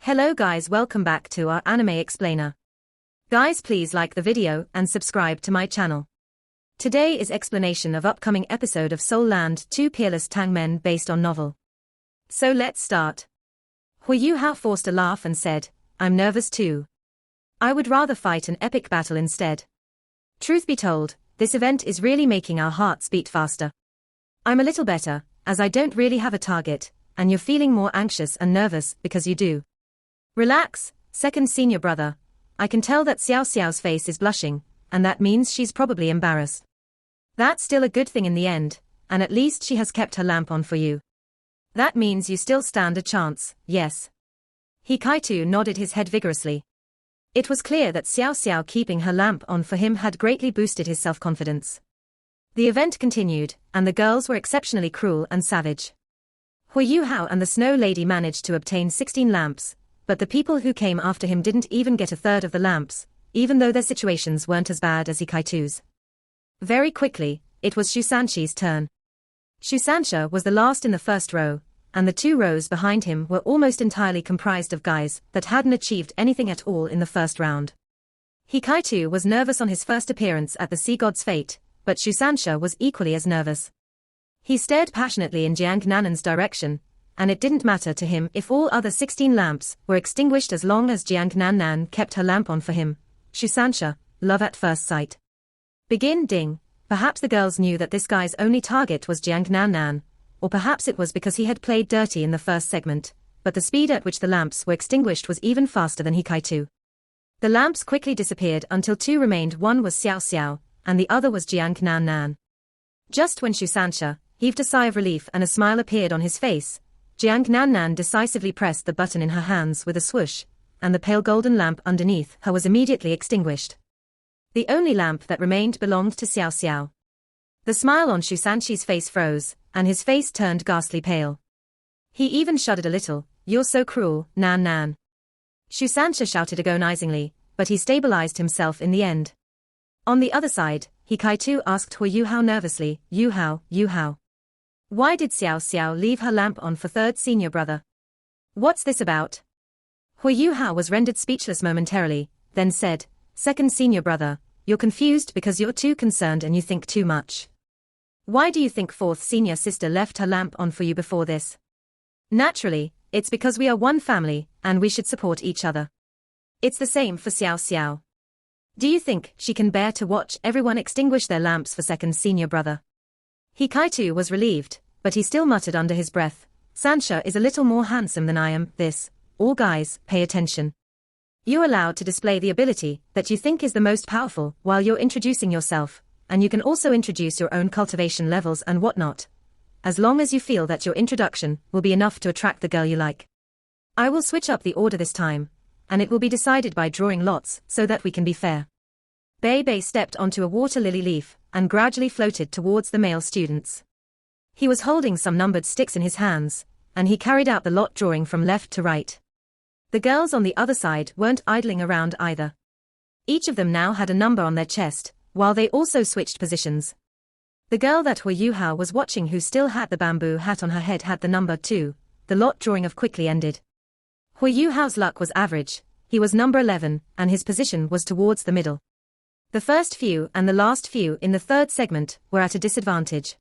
Hello guys, welcome back to our anime explainer. Guys, please like the video and subscribe to my channel. Today is explanation of upcoming episode of Soul Land 2 Peerless Tang Men based on novel. So let's start. Hui Yuhao forced a laugh and said, "I'm nervous too. I would rather fight an epic battle instead. Truth be told, this event is really making our hearts beat faster. I'm a little better, as I don't really have a target, and you're feeling more anxious and nervous because you do. Relax, second senior brother. I can tell that Xiao Xiao's face is blushing, and that means she's probably embarrassed. That's still a good thing in the end, and at least she has kept her lamp on for you. That means you still stand a chance, yes." Hikaitu nodded his head vigorously. It was clear that Xiao Xiao keeping her lamp on for him had greatly boosted his self-confidence. The event continued, and the girls were exceptionally cruel and savage. Hui Yuhao and the Snow Lady managed to obtain 16 lamps, but the people who came after him didn't even get a third of the lamps, even though their situations weren't as bad as Hikaitu's. Very quickly, it was Shusanshi's turn. Shusansha was the last in the first row, and the 2 rows behind him were almost entirely comprised of guys that hadn't achieved anything at all in the first round. Hikaitu was nervous on his first appearance at the Sea God's fate, but Shusansha was equally as nervous. He stared passionately in Jiang Nanan's direction, and it didn't matter to him if all other 16 lamps were extinguished as long as Jiang Nanan kept her lamp on for him. Shusansha, love at first sight. Begin ding. Perhaps the girls knew that this guy's only target was Jiang Nanan, or perhaps it was because he had played dirty in the first segment, but the speed at which the lamps were extinguished was even faster than Hikaitu. The lamps quickly disappeared until 2 remained. One was Xiao Xiao, and the other was Jiang Nanan. Just when Shusansha heaved a sigh of relief and a smile appeared on his face, Jiang Nanan decisively pressed the button in her hands with a swoosh, and the pale golden lamp underneath her was immediately extinguished. The only lamp that remained belonged to Xiao Xiao. The smile on Shusanshi's face froze, and his face turned ghastly pale. He even shuddered a little. "You're so cruel, Nan Nan." Shusansha shouted agonizingly, but he stabilized himself in the end. On the other side, Hikaitu asked Hui Yuhao nervously, Yuhao. Why did Xiao Xiao leave her lamp on for third senior brother? What's this about?" Hui Yuhao was rendered speechless momentarily, then said, "Second senior brother, you're confused because you're too concerned and you think too much. Why do you think fourth senior sister left her lamp on for you before this? Naturally, it's because we are one family, and we should support each other. It's the same for Xiao Xiao. Do you think she can bear to watch everyone extinguish their lamps for second senior brother?" Hikaitu was relieved, but he still muttered under his breath, "Sansha is a little more handsome than I am." All guys, pay attention. You're allowed to display the ability that you think is the most powerful while you're introducing yourself, and you can also introduce your own cultivation levels and whatnot, as long as you feel that your introduction will be enough to attract the girl you like. I will switch up the order this time, and it will be decided by drawing lots so that we can be fair." Bei Bei stepped onto a water lily leaf and gradually floated towards the male students. He was holding some numbered sticks in his hands, and he carried out the lot drawing from left to right. The girls on the other side weren't idling around either. Each of them now had a number on their chest, while they also switched positions. The girl that Hui Yuhao was watching, who still had the bamboo hat on her head, had the number 2. The lot drawing of quickly ended. Hui Yuhao's luck was average. He was number 11, and his position was towards the middle. The first few and the last few in the third segment were at a disadvantage.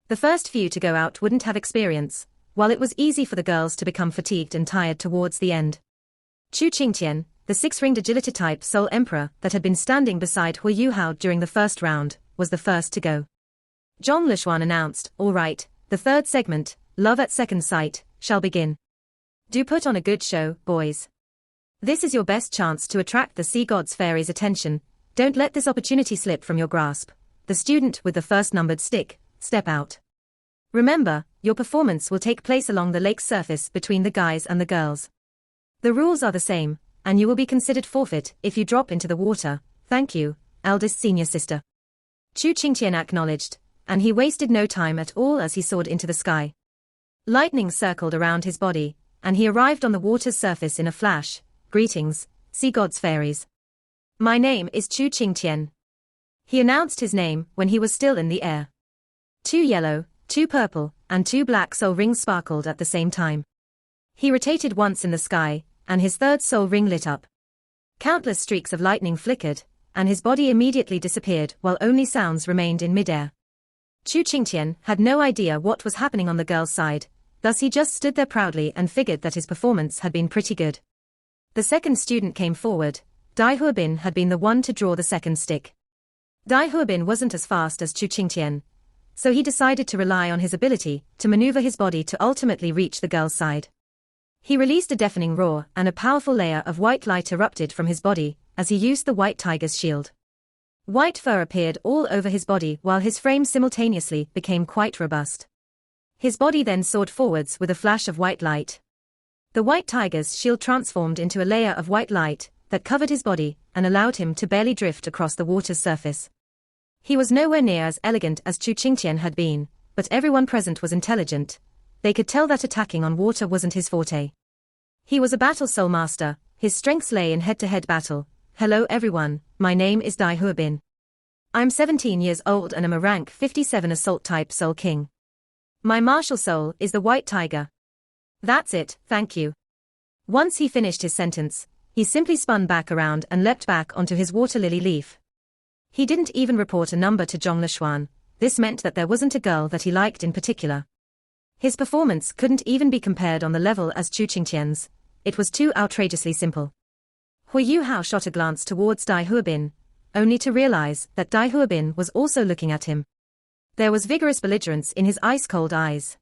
The first few to go out wouldn't have experience, while it was easy for the girls to become fatigued and tired towards the end. Chu Qingtian, the 6-ringed agility type Soul Emperor that had been standing beside Hui Yuhao during the first round, was the first to go. Zhong Lishuan announced, "All right, the third segment, Love at Second Sight, shall begin. Do put on a good show, boys. This is your best chance to attract the Sea God's fairies' attention. Don't let this opportunity slip from your grasp. The student with the first numbered stick, step out. Remember, your performance will take place along the lake's surface between the guys and the girls. The rules are the same, and you will be considered forfeit if you drop into the water. Thank you, eldest senior sister." Chu Qingtian acknowledged, and he wasted no time at all as he soared into the sky. Lightning circled around his body, and he arrived on the water's surface in a flash. "Greetings, Sea God's fairies. My name is Chu Qingtian." He announced his name when he was still in the air. 2 yellow, 2 purple, and 2 black soul rings sparkled at the same time. He rotated once in the sky, and his third soul ring lit up. Countless streaks of lightning flickered, and his body immediately disappeared while only sounds remained in midair. Chu Qingtian had no idea what was happening on the girl's side, thus he just stood there proudly and figured that his performance had been pretty good. The second student came forward. Dai Huobin had been the one to draw the second stick. Dai Huobin wasn't as fast as Chu Qingtian, so he decided to rely on his ability to maneuver his body to ultimately reach the girl's side. He released a deafening roar and a powerful layer of white light erupted from his body as he used the white tiger's shield. White fur appeared all over his body while his frame simultaneously became quite robust. His body then soared forwards with a flash of white light. The white tiger's shield transformed into a layer of white light that covered his body and allowed him to barely drift across the water's surface. He was nowhere near as elegant as Chu Qingtian had been, but everyone present was intelligent. They could tell that attacking on water wasn't his forte. He was a battle soul master, his strengths lay in head-to-head battle. Hello everyone, my name is Dai Huobin. I'm 17 years old and am a rank 57 assault-type soul king. My martial soul is the white tiger. That's it, thank you. Once he finished his sentence, he simply spun back around and leapt back onto his water lily leaf. He didn't even report a number to Zhong Lishuan. This meant that there wasn't a girl that he liked in particular. His performance couldn't even be compared on the level as Chu Qingtian's. It was too outrageously simple. Hui Yuhao shot a glance towards Dai Huobin, only to realize that Dai Huobin was also looking at him. There was vigorous belligerence in his ice-cold eyes.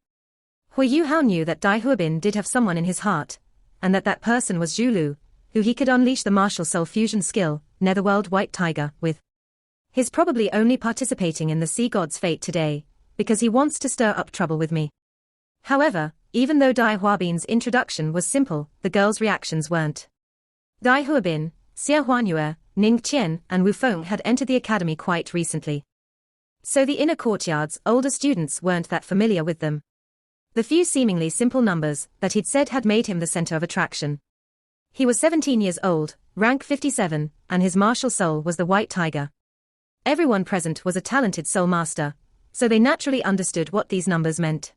Hui Yuhao knew that Dai Huobin did have someone in his heart, and that person was Zhu Lu, who he could unleash the martial soul fusion skill, Netherworld White Tiger, with. He's probably only participating in the sea god's fate today, because he wants to stir up trouble with me. However, even though Dai Huobin's introduction was simple, the girls' reactions weren't. Dai Huobin, Xie Huanyue, Ning Qian, and Wu Feng had entered the academy quite recently. So the inner courtyard's older students weren't that familiar with them. The few seemingly simple numbers that he'd said had made him the center of attraction. He was 17 years old, rank 57, and his martial soul was the White Tiger. Everyone present was a talented soul master, so they naturally understood what these numbers meant.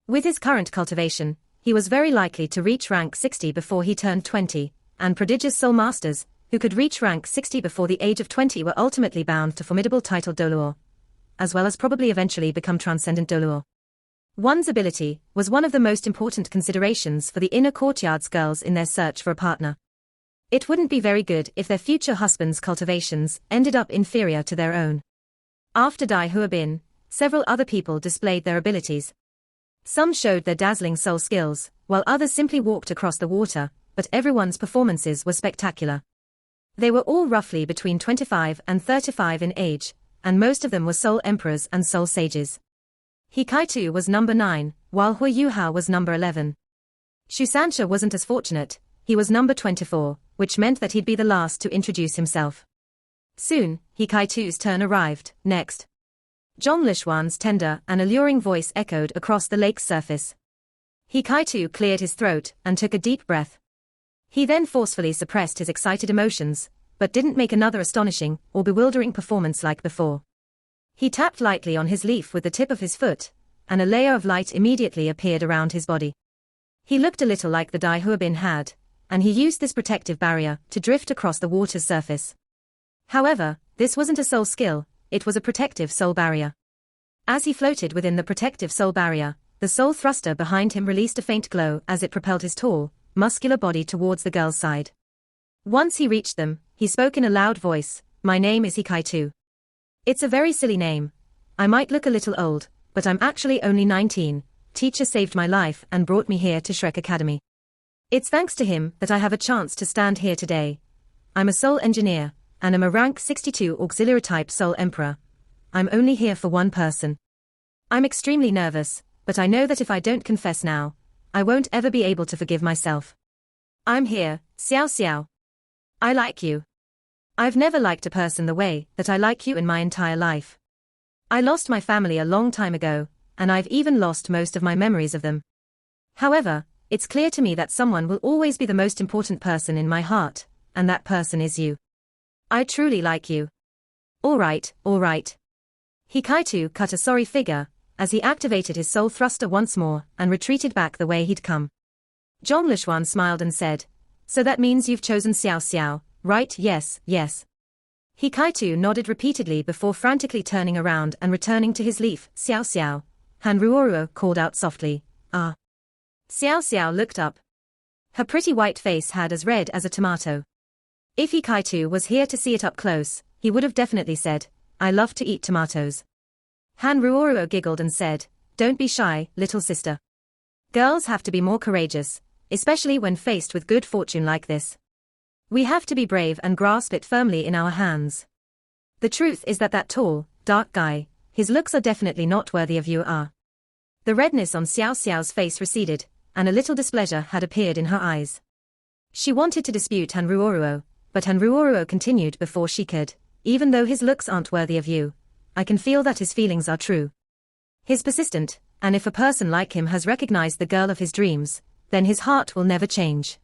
With his current cultivation, he was very likely to reach rank 60 before he turned 20, and prodigious soul masters, who could reach rank 60 before the age of 20 were ultimately bound to formidable title Doluo, as well as probably eventually become transcendent Doluo. One's ability was one of the most important considerations for the inner courtyard's girls in their search for a partner. It wouldn't be very good if their future husbands' cultivations ended up inferior to their own. After Dai Huobin, several other people displayed their abilities. Some showed their dazzling soul skills, while others simply walked across the water, but everyone's performances were spectacular. They were all roughly between 25 and 35 in age, and most of them were soul emperors and soul sages. He Kaitu was number 9, while Hui Yuhao was number 11. Shu Sansha wasn't as fortunate, he was number 24, which meant that he'd be the last to introduce himself. Soon, He Kaitu's turn arrived. Next. Zhong Lishuan's tender and alluring voice echoed across the lake's surface. He Kaitu cleared his throat and took a deep breath. He then forcefully suppressed his excited emotions, but didn't make another astonishing or bewildering performance like before. He tapped lightly on his leaf with the tip of his foot, and a layer of light immediately appeared around his body. He looked a little like the Dai Huobin had, and he used this protective barrier to drift across the water's surface. However, this wasn't a soul skill, it was a protective soul barrier. As he floated within the protective soul barrier, the soul thruster behind him released a faint glow as it propelled his tall, muscular body towards the girl's side. Once he reached them, he spoke in a loud voice, "My name is Hikaitu. It's a very silly name. I might look a little old, but I'm actually only 19. Teacher saved my life and brought me here to Shrek Academy. It's thanks to him that I have a chance to stand here today. I'm a soul engineer, and am a rank 62 auxiliary type soul emperor. I'm only here for one person. I'm extremely nervous, but I know that if I don't confess now, I won't ever be able to forgive myself. I'm here, Xiao Xiao. I like you. I've never liked a person the way that I like you in my entire life. I lost my family a long time ago, and I've even lost most of my memories of them. However, it's clear to me that someone will always be the most important person in my heart, and that person is you. I truly like you. All right. Hikaitu cut a sorry figure, as he activated his soul thruster once more and retreated back the way he'd come. Zhong Lishuan smiled and said, So that means you've chosen Xiao Xiao, right? Yes, yes. He Kaitu nodded repeatedly before frantically turning around and returning to his leaf. Xiao Xiao. Han Ruoruo called out softly. Ah. Xiao Xiao looked up. Her pretty white face had as red as a tomato. If He Kaitu was here to see it up close, he would have definitely said, I love to eat tomatoes. Han Ruoruo giggled and said, don't be shy, little sister. Girls have to be more courageous, especially when faced with good fortune like this. We have to be brave and grasp it firmly in our hands. The truth is that tall, dark guy, his looks are definitely not worthy of you. The redness on Xiao Xiao's face receded, and a little displeasure had appeared in her eyes. She wanted to dispute Han Ruoruo, but Han Ruoruo continued before she could, even though his looks aren't worthy of you, I can feel that his feelings are true. He's persistent, and if a person like him has recognized the girl of his dreams, then his heart will never change.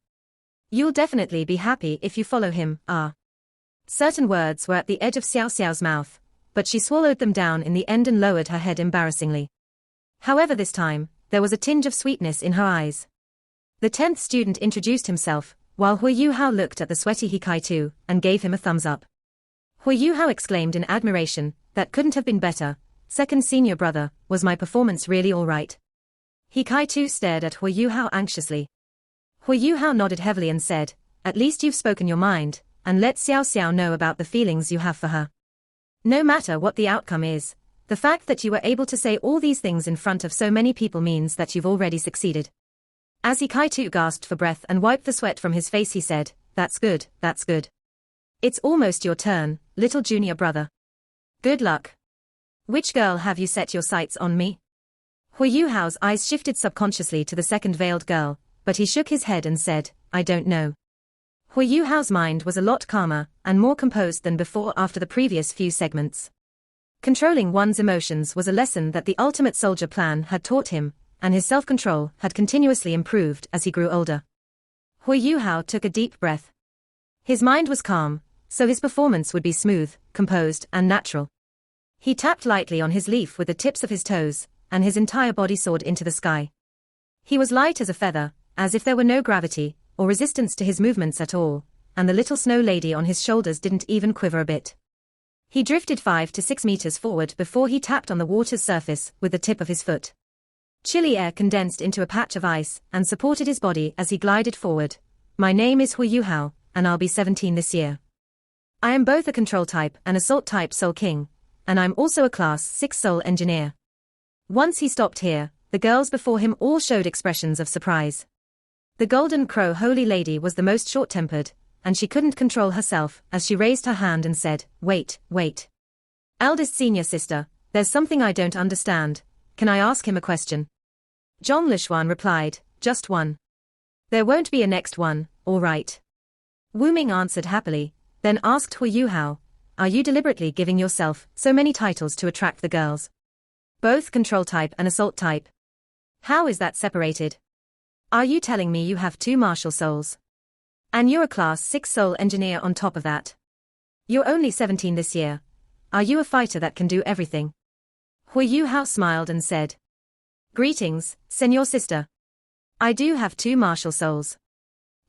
You'll definitely be happy if you follow him. Certain words were at the edge of Xiao Xiao's mouth, but she swallowed them down in the end and lowered her head embarrassingly. However, this time, there was a tinge of sweetness in her eyes. The 10th student introduced himself, while Hui Yuhao looked at the sweaty He Kaitu and gave him a thumbs up. Hui Yuhao exclaimed in admiration, that couldn't have been better. Second senior brother, was my performance really all right? He Kaitu stared at Hui Yuhao anxiously. Hui Yuhao nodded heavily and said, at least you've spoken your mind, and let Xiao Xiao know about the feelings you have for her. No matter what the outcome is, the fact that you were able to say all these things in front of so many people means that you've already succeeded. As He Kaitu gasped for breath and wiped the sweat from his face, he said, that's good, that's good. It's almost your turn, little junior brother. Good luck. Which girl have you set your sights on? Me? Hui Yuhao's eyes shifted subconsciously to the second veiled girl, but he shook his head and said, I don't know. Hui Yuhao's mind was a lot calmer and more composed than before after the previous few segments. Controlling one's emotions was a lesson that the Ultimate Soldier plan had taught him, and his self-control had continuously improved as he grew older. Hui Yuhao took a deep breath. His mind was calm, so his performance would be smooth, composed, and natural. He tapped lightly on his leaf with the tips of his toes, and his entire body soared into the sky. He was light as a feather, as if there were no gravity or resistance to his movements at all, and the little snow lady on his shoulders didn't even quiver a bit. He drifted 5 to 6 meters forward before he tapped on the water's surface with the tip of his foot. Chilly air condensed into a patch of ice and supported his body as he glided forward. My name is Hui Yuhao, and I'll be 17 this year. I am both a control type and assault type soul king, and I'm also a class 6 soul engineer. Once he stopped here, the girls before him all showed expressions of surprise. The Golden Crow Holy Lady was the most short-tempered, and she couldn't control herself as she raised her hand and said, wait. Eldest senior sister, there's something I don't understand. Can I ask him a question? Zhong Lishuan replied, just one. There won't be a next one, all right. Wu Ming answered happily, then asked Hui Yuhao, are you deliberately giving yourself so many titles to attract the girls? Both control type and assault type. How is that separated? Are you telling me you have 2 martial souls? And you're a class 6 soul engineer on top of that? You're only 17 this year. Are you a fighter that can do everything? Hui Yuhao smiled and said, greetings, Senor Sister. I do have 2 martial souls.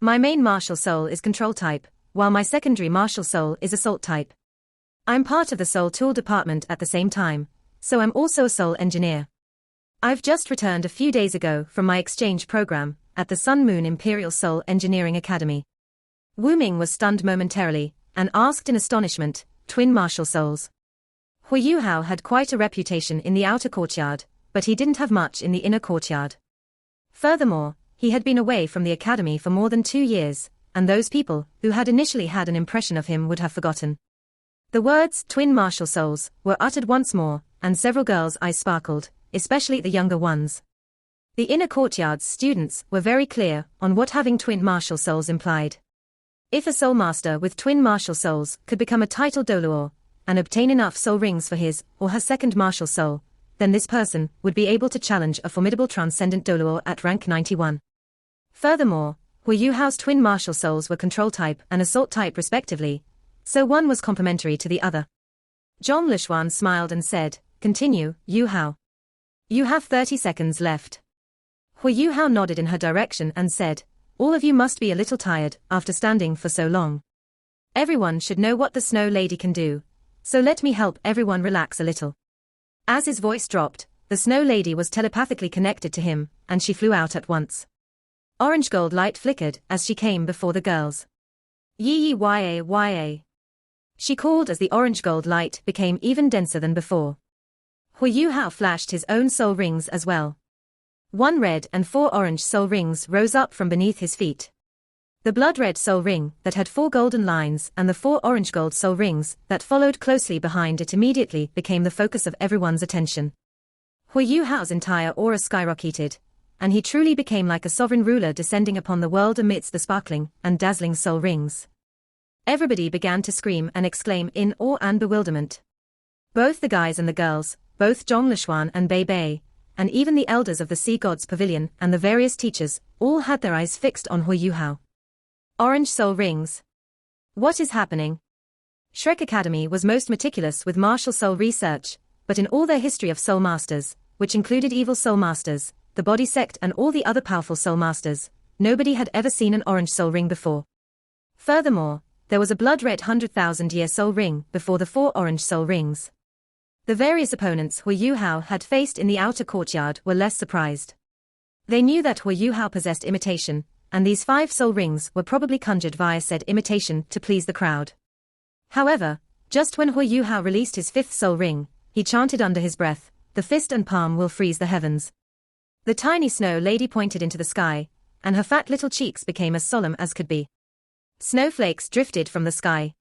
My main martial soul is control type, while my secondary martial soul is assault type. I'm part of the soul tool department at the same time, so I'm also a soul engineer. I've just returned a few days ago from my exchange program at the Sun Moon Imperial Soul Engineering Academy. Wu Ming was stunned momentarily and asked in astonishment, twin martial souls. Hui Yuhao had quite a reputation in the outer courtyard, but he didn't have much in the inner courtyard. Furthermore, he had been away from the academy for more than 2 years, and those people who had initially had an impression of him would have forgotten. The words twin martial souls were uttered once more, and several girls' eyes sparkled, especially the younger ones. The inner courtyard's students were very clear on what having twin martial souls implied. If a soul master with twin martial souls could become a title Doluor and obtain enough soul rings for his or her second martial soul, then this person would be able to challenge a formidable transcendent Doluor at rank 91. Furthermore, Hui Yuhao's twin martial souls were control type and assault type respectively, so one was complementary to the other. Zhong Lishuan smiled and said, continue, Yuhao. You have 30 seconds left. Hui Yuhao nodded in her direction and said, all of you must be a little tired after standing for so long. Everyone should know what the Snow Lady can do, so let me help everyone relax a little." As his voice dropped, the Snow Lady was telepathically connected to him, and she flew out at once. Orange gold light flickered as she came before the girls. "Yi ya." She called as the orange gold light became even denser than before. Hu Yuhao flashed his own soul rings as well. 1 red and 4 orange soul rings rose up from beneath his feet. The blood-red soul ring that had 4 golden lines and the 4 orange gold soul rings that followed closely behind it immediately became the focus of everyone's attention. Hu Yuhao's entire aura skyrocketed, and he truly became like a sovereign ruler descending upon the world amidst the sparkling and dazzling soul rings. Everybody began to scream and exclaim in awe and bewilderment. Both the guys and the girls, both Zhong Lishuan and Bei Bei, and even the elders of the Sea Gods Pavilion and the various teachers, all had their eyes fixed on Hu Yuhao. Orange soul rings. What is happening? Shrek Academy was most meticulous with martial soul research, but in all their history of soul masters, which included evil soul masters, the body sect and all the other powerful soul masters, nobody had ever seen an orange soul ring before. Furthermore, there was a blood-red 100,000-year soul ring before the 4 orange soul rings. The various opponents Hu Yuhao had faced in the outer courtyard were less surprised. They knew that Hu Yuhao possessed imitation, and these 5 soul rings were probably conjured via said imitation to please the crowd. However, just when Hu Yuhao released his 5th soul ring, he chanted under his breath, "The fist and palm will freeze the heavens." The tiny Snow Lady pointed into the sky, and her fat little cheeks became as solemn as could be. Snowflakes drifted from the sky.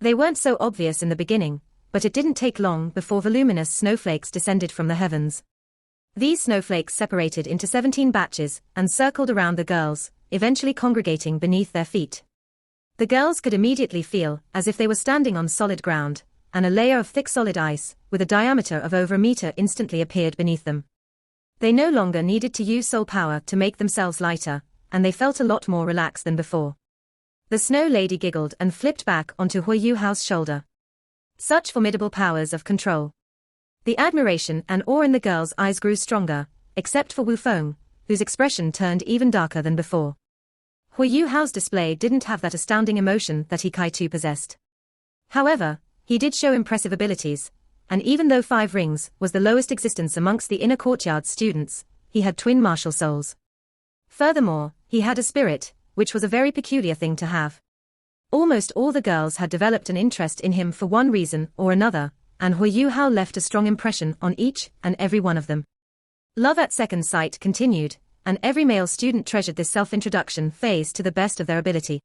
They weren't so obvious in the beginning, but it didn't take long before voluminous snowflakes descended from the heavens. These snowflakes separated into 17 batches and circled around the girls, eventually congregating beneath their feet. The girls could immediately feel as if they were standing on solid ground, and a layer of thick solid ice, with a diameter of over a meter instantly appeared beneath them. They no longer needed to use soul power to make themselves lighter, and they felt a lot more relaxed than before. The Snow Lady giggled and flipped back onto Hu Yuhao's shoulder. Such formidable powers of control. The admiration and awe in the girls' eyes grew stronger, except for Wu Feng, whose expression turned even darker than before. Hu Yuhao's display didn't have that astounding emotion that he Kai-Tu possessed. However, he did show impressive abilities, and even though 5 rings was the lowest existence amongst the inner courtyard students, he had twin martial souls. Furthermore, he had a spirit, which was a very peculiar thing to have. Almost all the girls had developed an interest in him for one reason or another, and Hu Yuhao left a strong impression on each and every one of them. Love at second sight continued, and every male student treasured this self-introduction phase to the best of their ability.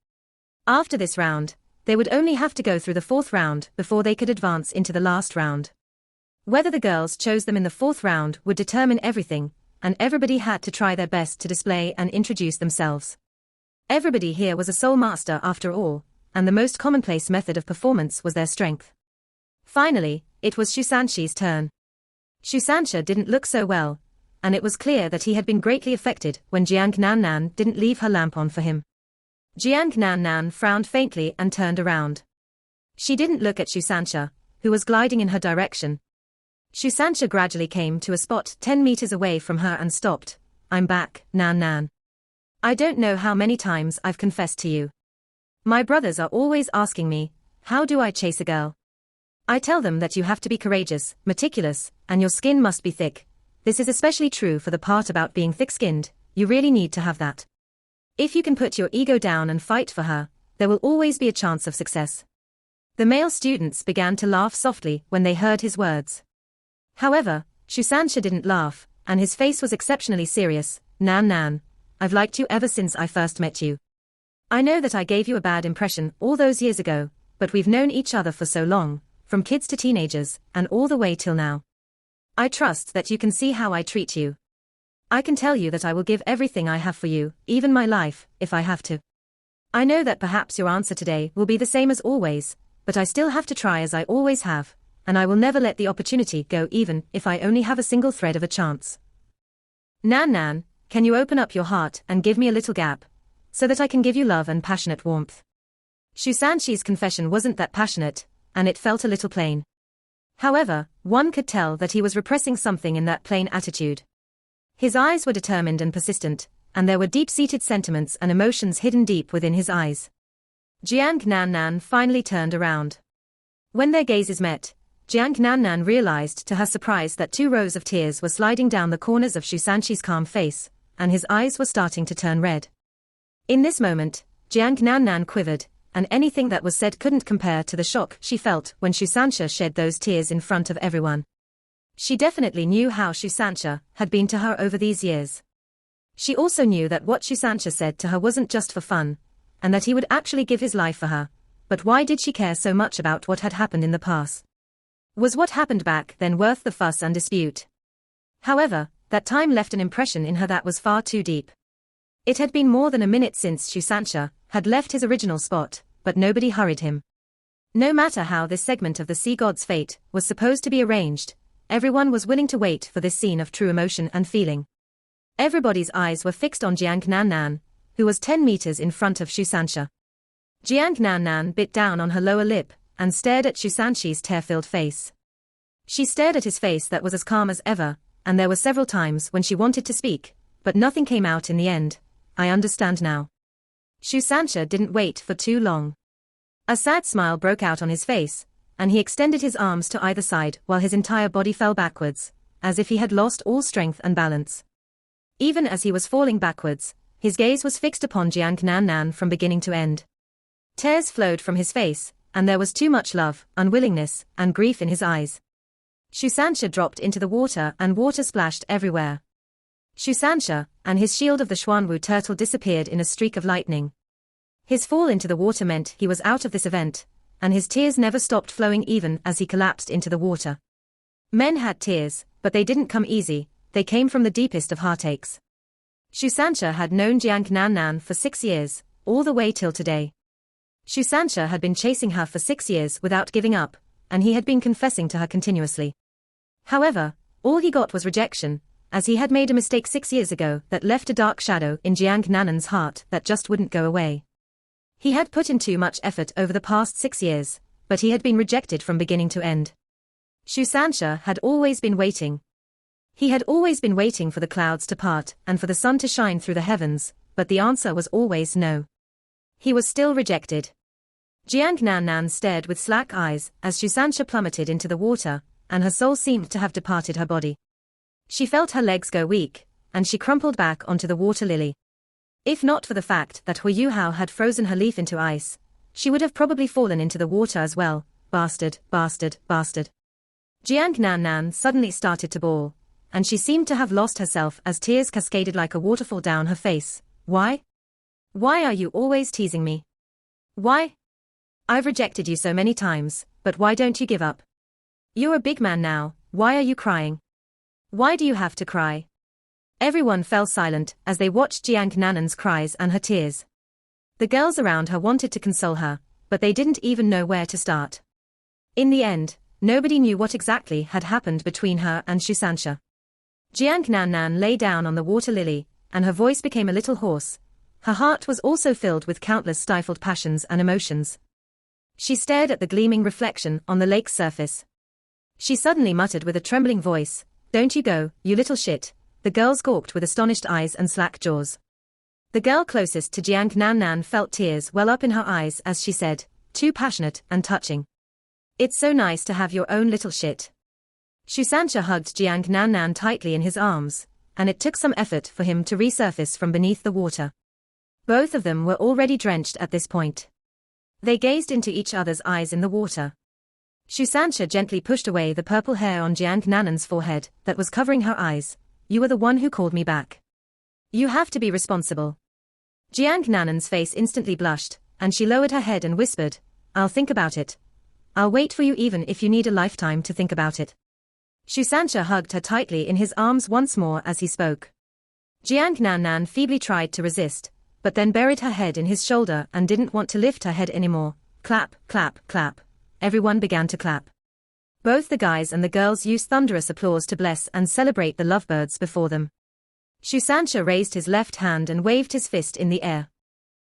After this round, they would only have to go through the 4th round before they could advance into the last round. Whether the girls chose them in the 4th round would determine everything, and everybody had to try their best to display and introduce themselves. Everybody here was a soul master after all, and the most commonplace method of performance was their strength. Finally, it was Shusanshi's turn. Shusansha didn't look so well, and it was clear that he had been greatly affected when Jiang Nan Nan didn't leave her lamp on for him. Jiang Nan Nan frowned faintly and turned around. She didn't look at Shusansha, who was gliding in her direction. Shusansha gradually came to a spot 10 meters away from her and stopped. "I'm back, Nan Nan. I don't know how many times I've confessed to you. My brothers are always asking me, how do I chase a girl? I tell them that you have to be courageous, meticulous, and your skin must be thick. This is especially true for the part about being thick-skinned, you really need to have that. If you can put your ego down and fight for her, there will always be a chance of success." The male students began to laugh softly when they heard his words. However, Shusansha didn't laugh, and his face was exceptionally serious. "Nan Nan, I've liked you ever since I first met you. I know that I gave you a bad impression all those years ago, but we've known each other for so long, from kids to teenagers, and all the way till now. I trust that you can see how I treat you. I can tell you that I will give everything I have for you, even my life, if I have to. I know that perhaps your answer today will be the same as always, but I still have to try as I always have, and I will never let the opportunity go even if I only have a single thread of a chance. Nan Nan, can you open up your heart and give me a little gap, so that I can give you love and passionate warmth?" Shusanshi's confession wasn't that passionate, and it felt a little plain. However, one could tell that he was repressing something in that plain attitude. His eyes were determined and persistent, and there were deep-seated sentiments and emotions hidden deep within his eyes. Jiang Nan finally turned around. When their gazes met, Jiang Nan realized to her surprise that 2 rows of tears were sliding down the corners of Shu Sanqi's calm face, and his eyes were starting to turn red. In this moment, Jiang Nan quivered, and anything that was said couldn't compare to the shock she felt when Shu Sanqi shed those tears in front of everyone. She definitely knew how Shu Sanqi had been to her over these years. She also knew that what Shu Sanqi said to her wasn't just for fun, and that he would actually give his life for her. But why did she care so much about what had happened in the past? Was what happened back then worth the fuss and dispute? However, that time left an impression in her that was far too deep. It had been more than a minute since Shu Sanqi had left his original spot, but nobody hurried him. No matter how this segment of the sea god's fate was supposed to be arranged, everyone was willing to wait for this scene of true emotion and feeling. Everybody's eyes were fixed on Jiang Nan, who was 10 meters in front of Shu Sanqi. Jiang Nan bit down on her lower lip and stared at Shu Sanqi's tear-filled face. She stared at his face that was as calm as ever, and there were several times when she wanted to speak, but nothing came out in the end. I understand now. Shu Sanqi didn't wait for too long. A sad smile broke out on his face, and he extended his arms to either side while his entire body fell backwards, as if he had lost all strength and balance. Even as he was falling backwards, his gaze was fixed upon Jiang Nan from beginning to end. Tears flowed from his face, and there was too much love, unwillingness, and grief in his eyes. Shu Sanqi dropped into the water and water splashed everywhere. Shu Sanqi and his shield of the Xuanwu turtle disappeared in a streak of lightning. His fall into the water meant he was out of this event, and his tears never stopped flowing even as he collapsed into the water. Men had tears, but they didn't come easy, they came from the deepest of heartaches. Shu Sanqi had known Jiang Nan for 6 years, all the way till today. Shu Sanqi had been chasing her for 6 years without giving up, and he had been confessing to her continuously. However, all he got was rejection, as he had made a mistake 6 years ago that left a dark shadow in Jiang Nan's heart that just wouldn't go away. He had put in too much effort over the past 6 years, but he had been rejected from beginning to end. Shu Sanqi had always been waiting. He had always been waiting for the clouds to part and for the sun to shine through the heavens, but the answer was always no. He was still rejected. Jiang Nan stared with slack eyes as Shu Sanqi plummeted into the water, and her soul seemed to have departed her body. She felt her legs go weak, and she crumpled back onto the water lily. If not for the fact that Hu Yuhao had frozen her leaf into ice, she would have probably fallen into the water as well. Bastard, bastard, bastard. Jiang Nan suddenly started to bawl, and she seemed to have lost herself as tears cascaded like a waterfall down her face. Why? Why are you always teasing me? Why? I've rejected you so many times, but why don't you give up? You're a big man now, why are you crying? Why do you have to cry? Everyone fell silent as they watched Jiang Nan's cries and her tears. The girls around her wanted to console her, but they didn't even know where to start. In the end, nobody knew what exactly had happened between her and Shu Sanqi. Jiang Nan lay down on the water lily, and her voice became a little hoarse. Her heart was also filled with countless stifled passions and emotions. She stared at the gleaming reflection on the lake's surface. She suddenly muttered with a trembling voice, "Don't you go, you little shit." The girls gawked with astonished eyes and slack jaws. The girl closest to Jiang Nan felt tears well up in her eyes as she said, "Too passionate and touching. It's so nice to have your own little shit." Shu Sanqi hugged Jiang Nan tightly in his arms, and it took some effort for him to resurface from beneath the water. Both of them were already drenched at this point. They gazed into each other's eyes in the water. Shu Sanqi gently pushed away the purple hair on Jiang Nan's forehead that was covering her eyes. "You were the one who called me back. You have to be responsible." Jiang Nan's face instantly blushed, and she lowered her head and whispered, "I'll think about it. I'll wait for you even if you need a lifetime to think about it." Shu Sanqi hugged her tightly in his arms once more as he spoke. Jiang Nan feebly tried to resist, but then buried her head in his shoulder and didn't want to lift her head anymore. Clap, clap, clap. Everyone began to clap. Both the guys and the girls used thunderous applause to bless and celebrate the lovebirds before them. Shu Sanqi raised his left hand and waved his fist in the air.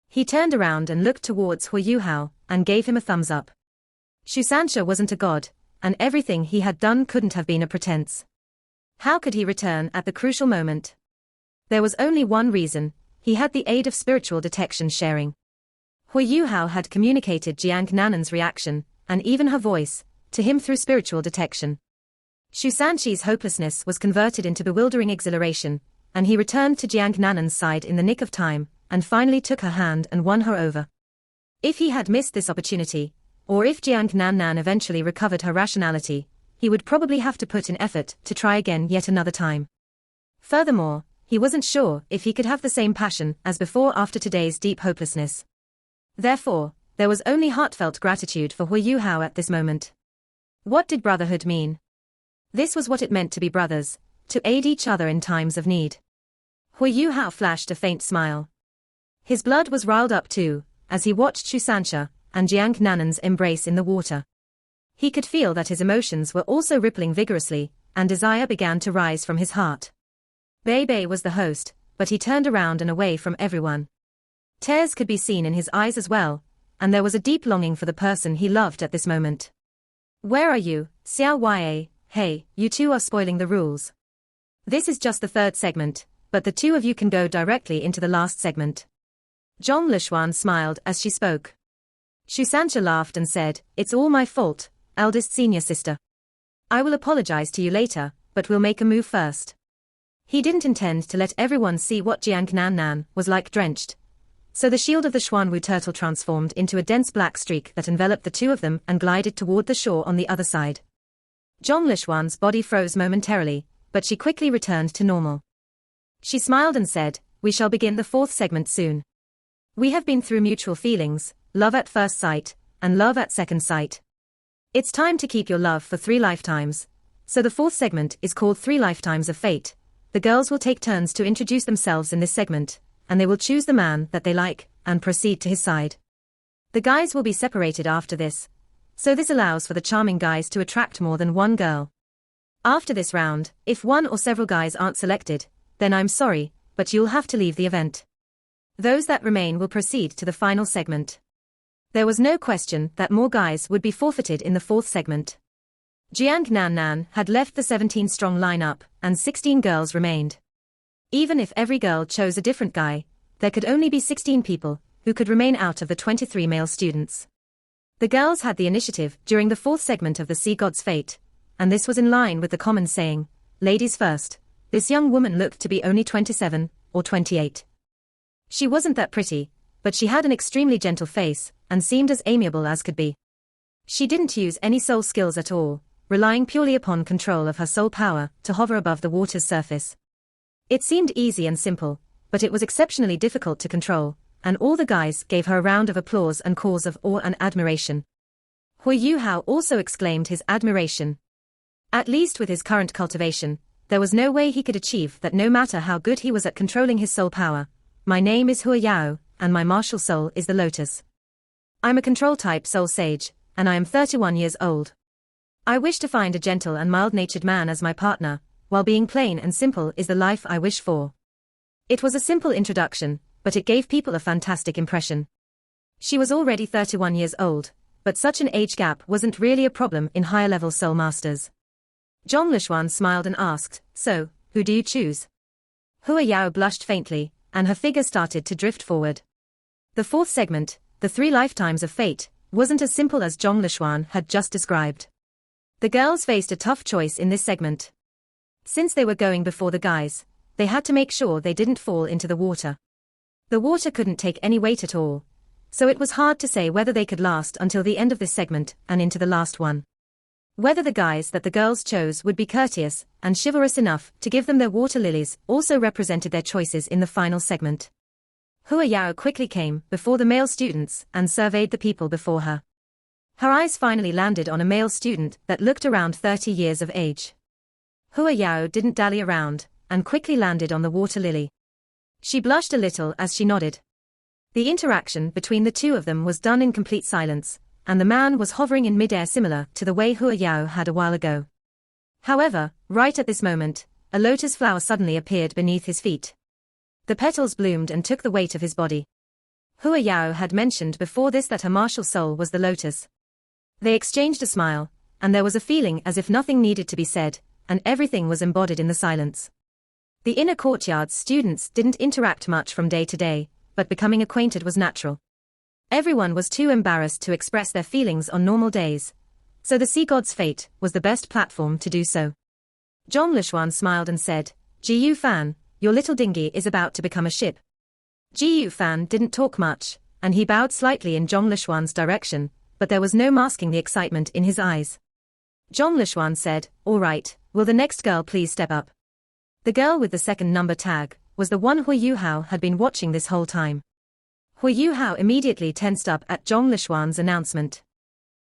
He turned around and looked towards Hu Yuhao, and gave him a thumbs up. Shu Sanqi wasn't a god, and everything he had done couldn't have been a pretense. How could he return at the crucial moment? There was only one reason: he had the aid of spiritual detection sharing. Hui Yuhao had communicated Jiang Nanan's reaction, and even her voice, to him through spiritual detection. Xu Sanqi's hopelessness was converted into bewildering exhilaration, and he returned to Jiang Nanan's side in the nick of time, and finally took her hand and won her over. If he had missed this opportunity, or if Jiang Nanan eventually recovered her rationality, he would probably have to put in effort to try again yet another time. Furthermore, he wasn't sure if he could have the same passion as before after today's deep hopelessness. Therefore, there was only heartfelt gratitude for Hui Yuhao at this moment. What did brotherhood mean? This was what it meant to be brothers, to aid each other in times of need. Hui Yuhao flashed a faint smile. His blood was riled up too, as he watched Xu Sanqi and Jiang Nanan's embrace in the water. He could feel that his emotions were also rippling vigorously, and desire began to rise from his heart. Bei Bei was the host, but he turned around and away from everyone. Tears could be seen in his eyes as well, and there was a deep longing for the person he loved at this moment. Where are you, Xiao Ya? Hey, you two are spoiling the rules. This is just the third segment, but the two of you can go directly into the last segment. Zhong Lishuan smiled as she spoke. Xu Sanqi laughed and said, "It's all my fault, eldest senior sister. I will apologize to you later, but we'll make a move first." He didn't intend to let everyone see what Jiang Nan was like drenched. So the shield of the Xuanwu turtle transformed into a dense black streak that enveloped the two of them and glided toward the shore on the other side. Zhong Lishuan's body froze momentarily, but she quickly returned to normal. She smiled and said, "We shall begin the fourth segment soon. We have been through mutual feelings, love at first sight, and love at second sight. It's time to keep your love for 3 lifetimes. So the fourth segment is called 3 Lifetimes of Fate. The girls will take turns to introduce themselves in this segment, and they will choose the man that they like, and proceed to his side. The guys will be separated after this, so this allows for the charming guys to attract more than one girl. After this round, if one or several guys aren't selected, then I'm sorry, but you'll have to leave the event. Those that remain will proceed to the final segment." There was no question that more guys would be forfeited in the fourth segment. Jiang Nan had left the 17-strong lineup, and 16 girls remained. Even if every girl chose a different guy, there could only be 16 people who could remain out of the 23 male students. The girls had the initiative during the fourth segment of the Sea God's Fate, and this was in line with the common saying, "Ladies first." This young woman looked to be only 27 or 28. She wasn't that pretty, but she had an extremely gentle face, and seemed as amiable as could be. She didn't use any soul skills at all, relying purely upon control of her soul power to hover above the water's surface. It seemed easy and simple, but it was exceptionally difficult to control, and all the guys gave her a round of applause and calls of awe and admiration. Hui Yuhao also exclaimed his admiration. At least with his current cultivation, there was no way he could achieve that no matter how good he was at controlling his soul power. "My name is Hui Yao, and my martial soul is the lotus. I'm a control-type soul sage, and I am 31 years old. I wish to find a gentle and mild-natured man as my partner, while being plain and simple is the life I wish for." It was a simple introduction, but it gave people a fantastic impression. She was already 31 years old, but such an age gap wasn't really a problem in higher-level soul masters. Zhong Lishuan smiled and asked, "So, who do you choose?" Hui Yao blushed faintly, and her figure started to drift forward. The fourth segment, the 3 Lifetimes of Fate, wasn't as simple as Zhong Lishuan had just described. The girls faced a tough choice in this segment. Since they were going before the guys, they had to make sure they didn't fall into the water. The water couldn't take any weight at all, so it was hard to say whether they could last until the end of this segment and into the last one. Whether the guys that the girls chose would be courteous and chivalrous enough to give them their water lilies also represented their choices in the final segment. Hui Yao quickly came before the male students and surveyed the people before her. Her eyes finally landed on a male student that looked around 30 years of age. Hui Yao didn't dally around, and quickly landed on the water lily. She blushed a little as she nodded. The interaction between the two of them was done in complete silence, and the man was hovering in midair similar to the way Hui Yao had a while ago. However, right at this moment, a lotus flower suddenly appeared beneath his feet. The petals bloomed and took the weight of his body. Hui Yao had mentioned before this that her martial soul was the lotus. They exchanged a smile, and there was a feeling as if nothing needed to be said, and everything was embodied in the silence. The inner courtyard's students didn't interact much from day to day, but becoming acquainted was natural. Everyone was too embarrassed to express their feelings on normal days, so the sea god's fate was the best platform to do so. Zhong Lishuan smiled and said, Ji Fan, your little dinghy is about to become a ship. Ji Fan didn't talk much, and he bowed slightly in Zhong Lishuan's direction, but there was no masking the excitement in his eyes. Zhong Lishuan said, all right, will the next girl please step up? The girl with the second number tag was the one Hui Yuhao had been watching this whole time. Hui Yuhao immediately tensed up at Zhong Lishuan's announcement.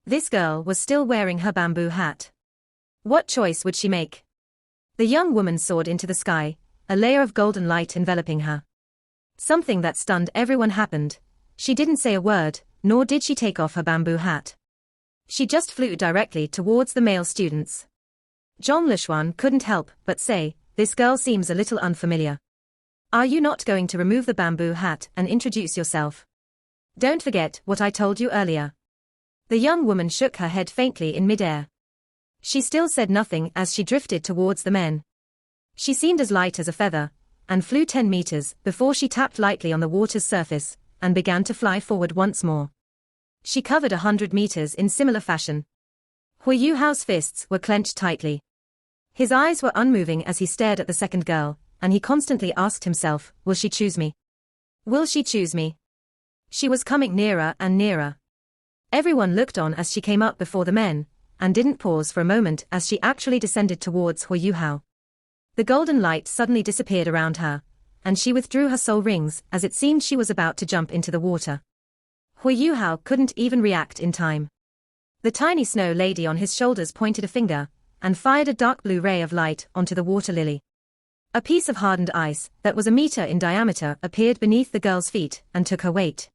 This girl was still wearing her bamboo hat. What choice would she make? The young woman soared into the sky, a layer of golden light enveloping her. Something that stunned everyone happened. She didn't say a word, nor did she take off her bamboo hat. She just flew directly towards the male students. Zhong Lishuan couldn't help but say, this girl seems a little unfamiliar. Are you not going to remove the bamboo hat and introduce yourself? Don't forget what I told you earlier. The young woman shook her head faintly in midair. She still said nothing as she drifted towards the men. She seemed as light as a feather, and flew 10 meters before she tapped lightly on the water's surface, and began to fly forward once more. She covered 100 meters in similar fashion. Hui Yuhao's fists were clenched tightly. His eyes were unmoving as he stared at the second girl, and he constantly asked himself, will she choose me? Will she choose me? She was coming nearer and nearer. Everyone looked on as she came up before the men, and didn't pause for a moment as she actually descended towards Hui Yuhao. The golden light suddenly disappeared around her, and she withdrew her soul rings as it seemed she was about to jump into the water. Hui Yuhao couldn't even react in time. The tiny snow lady on his shoulders pointed a finger, and fired a dark blue ray of light onto the water lily. A piece of hardened ice that was a meter in diameter appeared beneath the girl's feet and took her weight.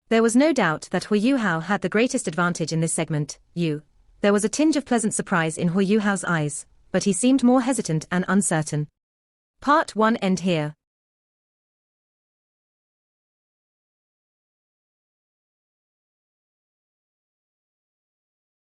There was no doubt that Hui Yuhao had the greatest advantage in this segment. There was a tinge of pleasant surprise in Hui Yuhao's eyes, but he seemed more hesitant and uncertain. Part 1 end here.